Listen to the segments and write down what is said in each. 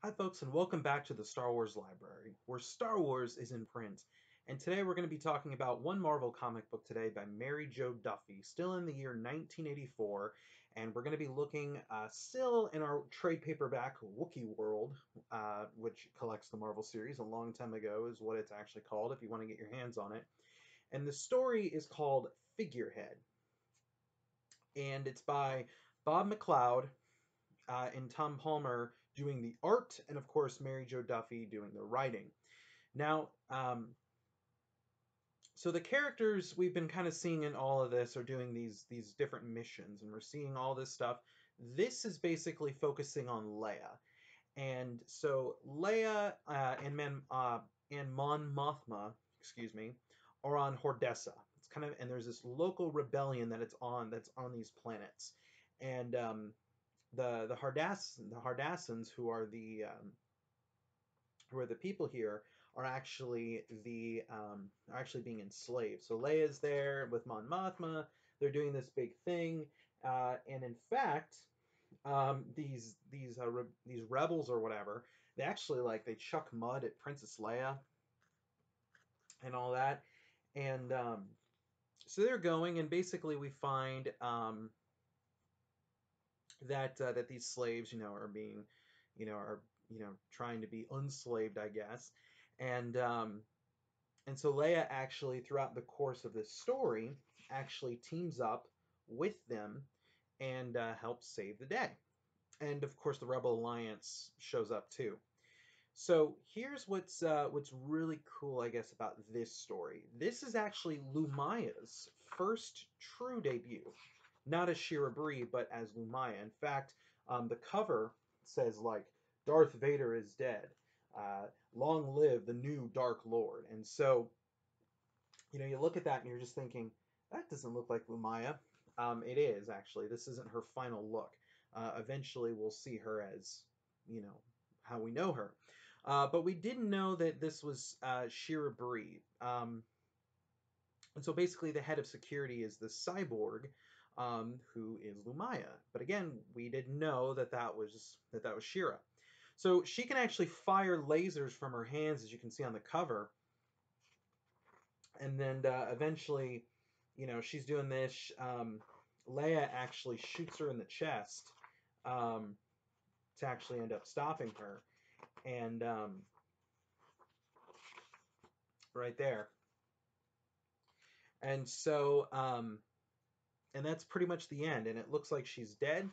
Hi, folks, and welcome back to the Star Wars Library, where Star Wars is in print. And today we're going to be talking about one Marvel comic book today by Mary Jo Duffy, still in the year 1984. And we're going to be looking still in our trade paperback Wookiee World, which collects the Marvel series. A long time ago is what it's actually called, if you want to get your hands on it. And the story is called Figurehead. And it's by Bob McLeod and Tom Palmer doing the art, and of course Mary Jo Duffy doing the writing. Now, so the characters we've been kind of seeing in all of this are doing these different missions, and we're seeing all this stuff. This is basically focusing on Leia, and so Leia and Mon Mothma, excuse me, are on Hordessa. It's kind of, and there's this local rebellion that's on these planets, and the Hardassans, who are the people here, are actually being enslaved. So Leia's there with Mon Mothma. They're doing this big thing, and in fact, these rebels or whatever, they actually they chuck mud at Princess Leia and all that, and so they're going, and basically we find that these slaves, are being, are trying to be unslaved, I guess, and so Leia actually, throughout the course of this story, actually teams up with them and helps save the day. And of course, the Rebel Alliance shows up too. So here's what's really cool, I guess, about this story. This is actually Lumaya's first true debut, not as Shira Bree, but as Lumaya. In fact, the cover says Darth Vader is dead. Long live the new Dark Lord. And so, you look at that and you're just thinking, that doesn't look like Lumaya. It is actually. This isn't her final look. Eventually, we'll see her as, you know, how we know her. But we didn't know that this was Shira Bree. And so basically, the head of security is the cyborg, who is Lumaya. But again, we didn't know that was Shira. So she can actually fire lasers from her hands, as you can see on the cover. And then eventually, she's doing this. Leia actually shoots her in the chest to actually end up stopping her. And right there. And so, and that's pretty much the end. And it looks like she's dead.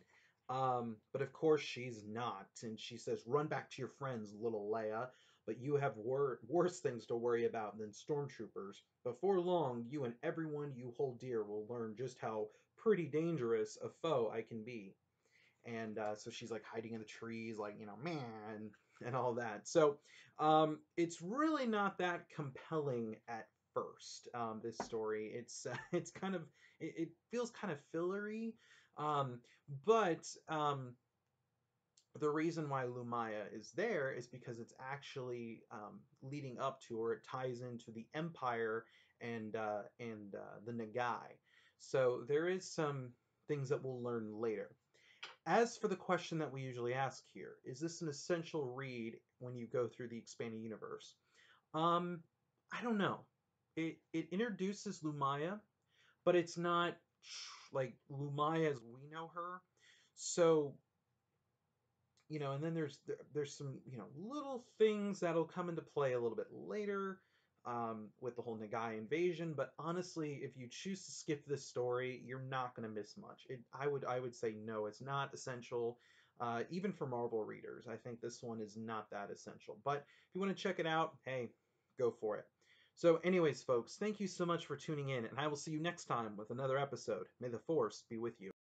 But of course she's not. And she says, "Run back to your friends, little Leia. But you have worse things to worry about than stormtroopers. Before long, you and everyone you hold dear will learn just how pretty dangerous a foe I can be." And so she's hiding in the trees, man, and all that. So it's really not that compelling at first. This story, it's kind of, it feels kind of fillery, but the reason why Lumaya is there is because it's actually leading up to, or it ties into the Empire and the Nagai. So there is some things that we'll learn later. As for the question that we usually ask here, is this an essential read when you go through the expanded universe? Um, I don't know. It introduces Lumaya, but it's not like Lumaya as we know her. So, and then there's some, little things that'll come into play a little bit later, with the whole Nagai invasion. But honestly, if you choose to skip this story, you're not going to miss much. I would say no, it's not essential. Even for Marvel readers, I think this one is not that essential. But if you want to check it out, hey, go for it. So anyways, folks, thank you so much for tuning in, and I will see you next time with another episode. May the Force be with you.